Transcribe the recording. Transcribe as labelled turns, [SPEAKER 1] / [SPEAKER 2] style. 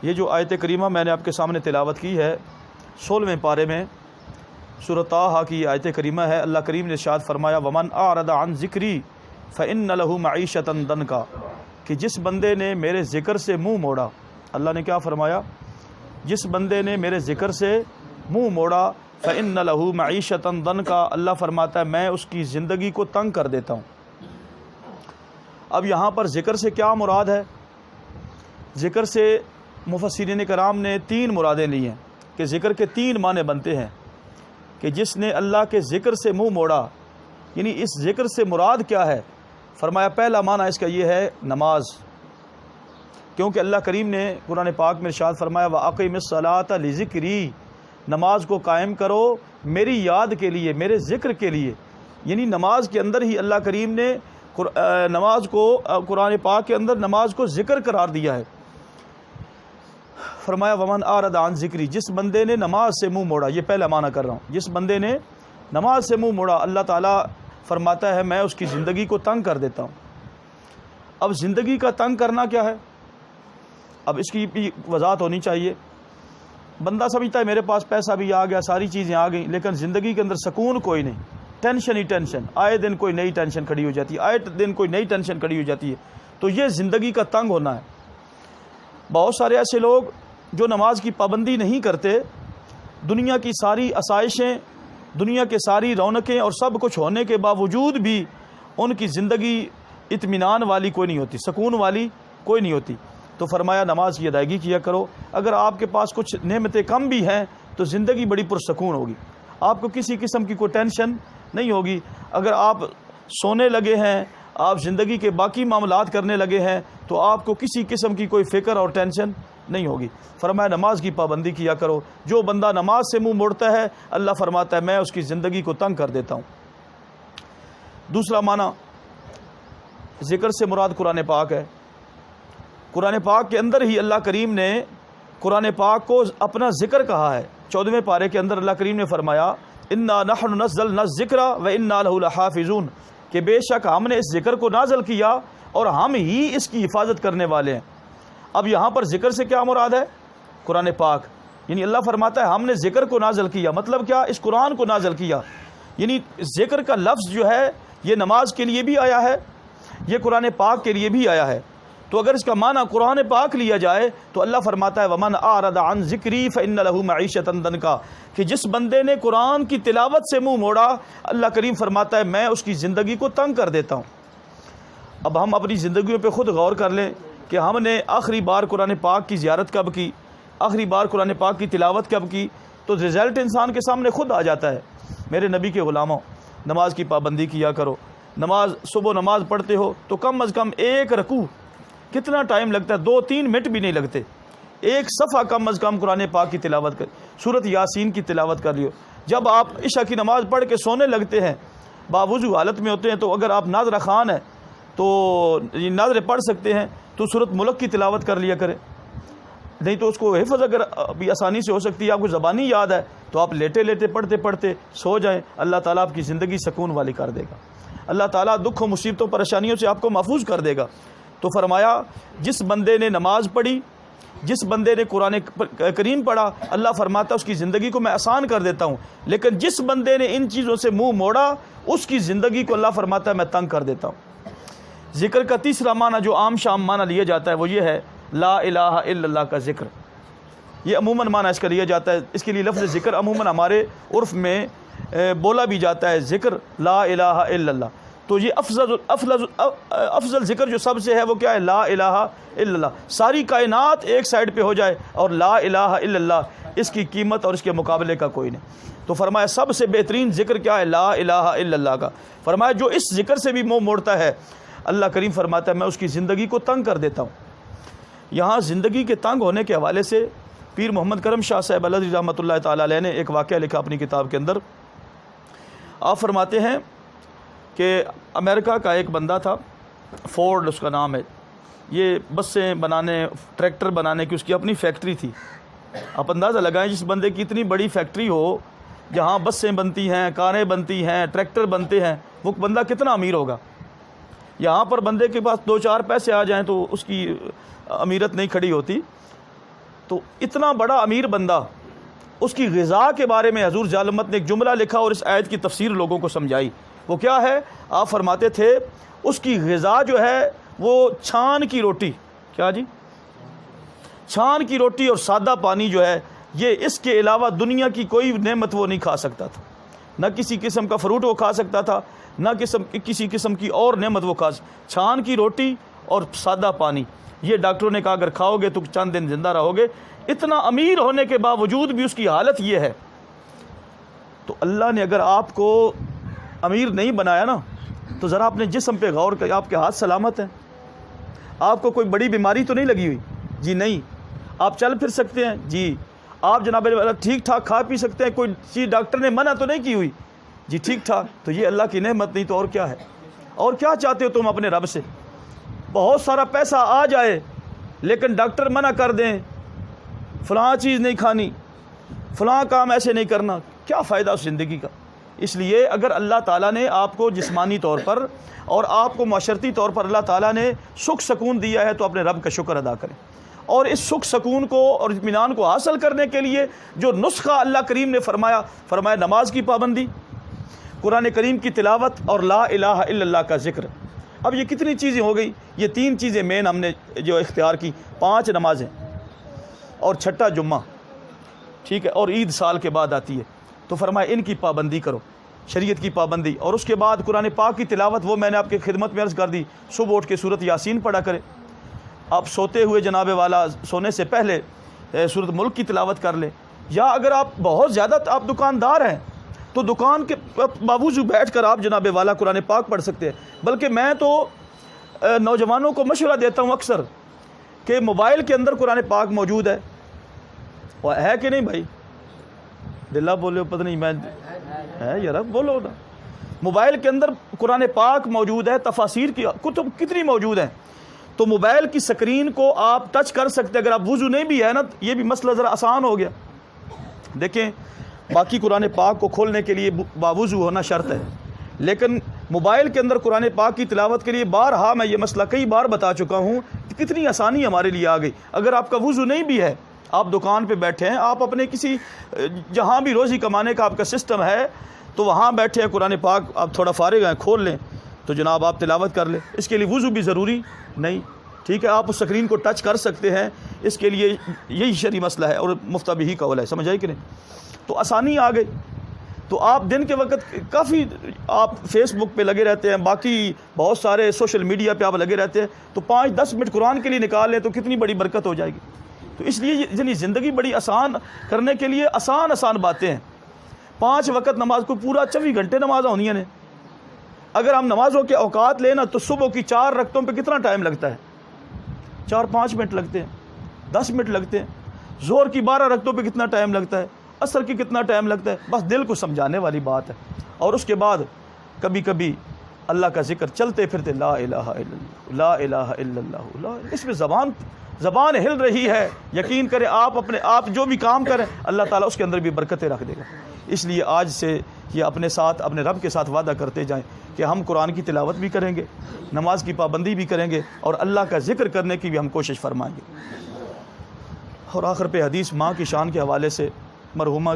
[SPEAKER 1] یہ جو آیت کریمہ میں نے آپ کے سامنے تلاوت کی ہے 16ویں پارے میں سورۃ طٰہٰ کی آیت کریمہ ہے۔ اللہ کریم نے ارشاد فرمایا ومن اعرض عن ذکری فإن له معیشۃ ضنکا، کہ جس بندے نے میرے ذکر سے منہ موڑا، اللہ نے کیا فرمایا؟ جس بندے نے میرے ذکر سے منہ موڑا فإن له معیشۃ ضنکا، اللہ فرماتا ہے میں اس کی زندگی کو تنگ کر دیتا ہوں۔ اب یہاں پر ذکر سے کیا مراد ہے؟ ذکر سے مفسرین کرام نے 3 مرادیں لی ہیں کہ ذکر کے 3 معنی بنتے ہیں، کہ جس نے اللہ کے ذکر سے منہ موڑا، یعنی اس ذکر سے مراد کیا ہے؟ فرمایا پہلا معنی اس کا یہ ہے نماز، کیونکہ اللہ کریم نے قرآن پاک میں ارشاد فرمایا وَأَقِمِ الصَّلَاةَ لِذِكْرِي، نماز کو قائم کرو میری یاد کے لیے، میرے ذکر کے لیے، یعنی نماز کے اندر ہی اللہ کریم نے نماز کو قرآن پاک کے اندر نماز کو ذکر قرار دیا ہے۔ فرمایا ومن اعرض عن ذکری، جس بندے نے نماز سے منہ موڑا، یہ پہلا معنی کر رہا ہوں، جس بندے نے نماز سے منہ موڑا اللہ تعالیٰ فرماتا ہے میں اس کی زندگی کو تنگ کر دیتا ہوں۔ اب زندگی کا تنگ کرنا کیا ہے؟ اب اس کی بھی وضاحت ہونی چاہیے۔ بندہ سمجھتا ہے میرے پاس پیسہ بھی آ گیا، ساری چیزیں آ گئیں، لیکن زندگی کے اندر سکون کوئی نہیں، ٹینشن ہی ٹینشن، آئے دن کوئی نئی ٹینشن کھڑی ہو جاتی ہے، آئے دن کوئی نئی ٹینشن کھڑی ہو جاتی ہے، تو یہ زندگی کا تنگ ہونا ہے۔ بہت سارے ایسے لوگ جو نماز کی پابندی نہیں کرتے، دنیا کی ساری آسائشیں، دنیا کے ساری رونقیں اور سب کچھ ہونے کے باوجود بھی ان کی زندگی اطمینان والی کوئی نہیں ہوتی، سکون والی کوئی نہیں ہوتی۔ تو فرمایا نماز کی ادائیگی کیا کرو۔ اگر آپ کے پاس کچھ نعمتیں کم بھی ہیں تو زندگی بڑی پرسکون ہوگی، آپ کو کسی قسم کی کوئی ٹینشن نہیں ہوگی۔ اگر آپ سونے لگے ہیں، آپ زندگی کے باقی معاملات کرنے لگے ہیں تو آپ کو کسی قسم کی کوئی فکر اور ٹینشن نہیں ہوگی۔ فرمایا نماز کی پابندی کیا کرو۔ جو بندہ نماز سے منہ موڑتا ہے اللہ فرماتا ہے میں اس کی زندگی کو تنگ کر دیتا ہوں۔ دوسرا معنی ذکر سے مراد قرآن پاک ہے۔ قرآن پاک کے اندر ہی اللہ کریم نے قرآن پاک کو اپنا ذکر کہا ہے۔ 14ویں پارے کے اندر اللہ کریم نے فرمایا انا نحن نزلنا الذکر وانا لہ لحافظون، کہ بے شک ہم نے اس ذکر کو نازل کیا اور ہم ہی اس کی حفاظت کرنے والے ہیں۔ اب یہاں پر ذکر سے کیا مراد ہے؟ قرآن پاک، یعنی اللہ فرماتا ہے ہم نے ذکر کو نازل کیا، مطلب کیا؟ اس قرآن کو نازل کیا، یعنی ذکر کا لفظ جو ہے یہ نماز کے لیے بھی آیا ہے، یہ قرآن پاک کے لیے بھی آیا ہے۔ تو اگر اس کا معنی قرآن پاک لیا جائے تو اللہ فرماتا ہے ومن اعرض عن ذکری فإن له معیشۃ ضنکا، کہ جس بندے نے قرآن کی تلاوت سے منہ موڑا اللہ کریم فرماتا ہے میں اس کی زندگی کو تنگ کر دیتا ہوں۔ اب ہم اپنی زندگیوں پہ خود غور کر لیں کہ ہم نے آخری بار قرآن پاک کی زیارت کب کی، آخری بار قرآن پاک کی تلاوت کب کی، تو رزلٹ انسان کے سامنے خود آ جاتا ہے۔ میرے نبی کے غلاموں، نماز کی پابندی کیا کرو۔ نماز صبح نماز پڑھتے ہو تو کم از کم ایک رکوع کتنا ٹائم لگتا ہے؟ 2-3 منٹ بھی نہیں لگتے۔ ایک صفحہ کم از کم قرآن پاک کی تلاوت کر، سورۃ یاسین کی تلاوت کر لیو۔ جب آپ عشاء کی نماز پڑھ کے سونے لگتے ہیں، باوضو حالت میں ہوتے ہیں، تو اگر آپ ناظر خان ہیں تو ناظر پڑھ سکتے ہیں تو سورۃ ملک کی تلاوت کر لیا کریں، نہیں تو اس کو حفظ اگر ابھی آسانی سے ہو سکتی ہے، آپ کو زبانی یاد ہے تو آپ لیٹے لیٹے پڑھتے پڑھتے سو جائیں، اللہ تعالیٰ آپ کی زندگی سکون والی کر دے گا، اللہ تعالیٰ دکھ و مصیبتوں پریشانیوں سے آپ کو محفوظ کر دے گا۔ تو فرمایا جس بندے نے نماز پڑھی، جس بندے نے قرآن کریم پڑھا، اللہ فرماتا ہے اس کی زندگی کو میں آسان کر دیتا ہوں، لیکن جس بندے نے ان چیزوں سے منہ موڑا اس کی زندگی کو اللہ فرماتا ہے میں تنگ کر دیتا ہوں۔ ذکر کا تیسرا معنی جو عام شام معنی لیا جاتا ہے وہ یہ ہے لا الہ الا اللہ کا ذکر۔ یہ عموماً معنی اس کا لیا جاتا ہے، اس کے لیے لفظ ذکر عموماً ہمارے عرف میں بولا بھی جاتا ہے، ذکر لا الہ الا اللہ۔ تو یہ افضل ذکر جو سب سے ہے وہ کیا ہے؟ لا الہ الا اللہ۔ ساری کائنات ایک سائڈ پہ ہو جائے اور لا الہ الا اللہ، اس کی قیمت اور اس کے مقابلے کا کوئی نہیں۔ تو فرمایا سب سے بہترین ذکر کیا ہے؟ لا الہ الا اللہ کا۔ فرمایا جو اس ذکر سے بھی منہ موڑتا ہے اللہ کریم فرماتا ہے میں اس کی زندگی کو تنگ کر دیتا ہوں۔ یہاں زندگی کے تنگ ہونے کے حوالے سے پیر محمد کرم شاہ صاحب الحضری رحمۃ اللہ تعالیٰ علیہ نے ایک واقعہ لکھا اپنی کتاب کے اندر۔ آپ فرماتے ہیں کہ امریکہ کا ایک بندہ تھا، فورڈ اس کا نام ہے، یہ بسیں بنانے، ٹریکٹر بنانے کی اس کی اپنی فیکٹری تھی۔ آپ اندازہ لگائیں جس بندے کی اتنی بڑی فیکٹری ہو جہاں بسیں بنتی ہیں، کاریں بنتی ہیں، ٹریکٹر بنتے ہیں، وہ بندہ کتنا امیر ہوگا۔ یہاں پر بندے کے پاس 2-4 پیسے آ جائیں تو اس کی امیرت نہیں کھڑی ہوتی۔ تو اتنا بڑا امیر بندہ، اس کی غذا کے بارے میں حضور ظالمت نے ایک جملہ لکھا اور اس آیت کی تفسیر لوگوں کو سمجھائی۔ وہ کیا ہے؟ آپ فرماتے تھے اس کی غذا جو ہے وہ چھان کی روٹی، کیا جی؟ چھان کی روٹی اور سادہ پانی جو ہے، یہ اس کے علاوہ دنیا کی کوئی نعمت وہ نہیں کھا سکتا تھا، نہ کسی قسم کا فروٹ وہ کھا سکتا تھا، نہ کسی قسم کی اور نعمت وہ چھان کی روٹی اور سادہ پانی، یہ ڈاکٹروں نے کہا اگر کھاؤ گے تو چند دن زندہ رہو گے۔ اتنا امیر ہونے کے باوجود بھی اس کی حالت یہ ہے۔ تو اللہ نے اگر آپ کو امیر نہیں بنایا نا، تو ذرا اپنے جسم پہ غور کریں، آپ کے ہاتھ سلامت ہیں؟ آپ کو کوئی بڑی بیماری تو نہیں لگی ہوئی؟ جی نہیں۔ آپ چل پھر سکتے ہیں؟ جی۔ آپ جناب ٹھیک ٹھاک کھا پی سکتے ہیں؟ کوئی چیز ڈاکٹر نے منع تو نہیں کی ہوئی؟ جی ٹھیک ٹھاک۔ تو یہ اللہ کی نعمت نہیں تو اور کیا ہے؟ اور کیا چاہتے ہو تم اپنے رب سے؟ بہت سارا پیسہ آ جائے لیکن ڈاکٹر منع کر دیں فلاں چیز نہیں کھانی، فلاں کام ایسے نہیں کرنا، کیا فائدہ اس زندگی کا؟ اس لیے اگر اللہ تعالیٰ نے آپ کو جسمانی طور پر اور آپ کو معاشرتی طور پر اللہ تعالیٰ نے سکھ سکون دیا ہے تو اپنے رب کا شکر ادا کریں، اور اس سکھ سکون کو اور اطمینان کو حاصل کرنے کے لیے جو نسخہ اللہ کریم نے فرمایا نماز کی پابندی، قرآن کریم کی تلاوت اور لا الہ الا اللہ کا ذکر۔ اب یہ کتنی چیزیں ہو گئی؟ یہ 3 چیزیں مین ہم نے جو اختیار کی، 5 نمازیں اور 6واں جمعہ، ٹھیک ہے، اور عید سال کے بعد آتی ہے، تو فرمایا ان کی پابندی کرو، شریعت کی پابندی۔ اور اس کے بعد قرآن پاک کی تلاوت، وہ میں نے آپ کی خدمت میں عرض کر دی، صبح اٹھ کے سورۃ یاسین پڑھا کرے، آپ سوتے ہوئے جناب والا سونے سے پہلے سورۃ ملک کی تلاوت کر لیں، یا اگر آپ بہت زیادہ آپ دکاندار ہیں تو دکان کے باوجود بیٹھ کر آپ جناب والا قرآن پاک پڑھ سکتے ہیں۔ بلکہ میں تو نوجوانوں کو مشورہ دیتا ہوں اکثر کہ موبائل کے اندر قرآن پاک موجود ہے کہ نہیں بھائی؟ دلہ بولے پتہ نہیں، میں ہے یار بولو نا، موبائل کے اندر قرآن پاک موجود ہے، تفاسیر کی کتب کتنی موجود ہیں، تو موبائل کی سکرین کو آپ ٹچ کر سکتے ہیں۔ اگر آپ وضو نہیں بھی ہے نا، یہ بھی مسئلہ ذرا آسان ہو گیا۔ دیکھیں باقی قرآن پاک کو کھولنے کے لیے باوضو ہونا شرط ہے، لیکن موبائل کے اندر قرآن پاک کی تلاوت کے لیے بارہا میں یہ مسئلہ کئی بار بتا چکا ہوں، کتنی آسانی ہمارے لیے آ گئی۔ اگر آپ کا وضو نہیں بھی ہے، آپ دکان پہ بیٹھے ہیں، آپ اپنے کسی جہاں بھی روزی کمانے کا آپ کا سسٹم ہے تو وہاں بیٹھے ہیں، قرآن پاک آپ تھوڑا فارغ ہیں، کھول لیں تو جناب آپ تلاوت کر لیں۔ اس کے لیے وضو بھی ضروری نہیں، ٹھیک ہے، آپ اس سکرین کو ٹچ کر سکتے ہیں۔ اس کے لیے یہی شرعی مسئلہ ہے اور مفتہ بھی قول ہے، سمجھ آئی کہ نہیں؟ تو آسانی آ گئی۔ تو آپ دن کے وقت کافی آپ فیس بک پہ لگے رہتے ہیں، باقی بہت سارے سوشل میڈیا پہ آپ لگے رہتے ہیں، تو 5-10 منٹ قرآن کے لیے نکال لیں تو کتنی بڑی برکت ہو جائے گی۔ تو اس لیے یعنی زندگی بڑی آسان کرنے کے لیے آسان باتیں ہیں۔ 5 وقت نماز کو پورا 24 گھنٹے نماز ہونی ہے۔ اگر ہم نمازوں کے اوقات لینا تو صبح کی 4 رکعتوں پہ کتنا ٹائم لگتا ہے؟ 4-5 منٹ لگتے ہیں، 10 منٹ لگتے ہیں۔ ظہر کی 12 رکعتوں پہ کتنا ٹائم لگتا ہے؟ عصر کی کتنا ٹائم لگتا ہے؟ بس دل کو سمجھانے والی بات ہے۔ اور اس کے بعد کبھی کبھی اللہ کا ذکر چلتے پھرتے، لا الہ الا اللہ، لا الہ الا اللہ، اس میں زبان ہل رہی ہے، یقین کریں آپ جو بھی کام کریں اللہ تعالیٰ اس کے اندر بھی برکتیں رکھ دے گا۔ اس لیے آج سے یہ اپنے ساتھ اپنے رب کے ساتھ وعدہ کرتے جائیں کہ ہم قرآن کی تلاوت بھی کریں گے، نماز کی پابندی بھی کریں گے، اور اللہ کا ذکر کرنے کی بھی ہم کوشش فرمائیں گے۔ اور آخر پہ حدیث ماں کی شان کے حوالے سے مرحومہ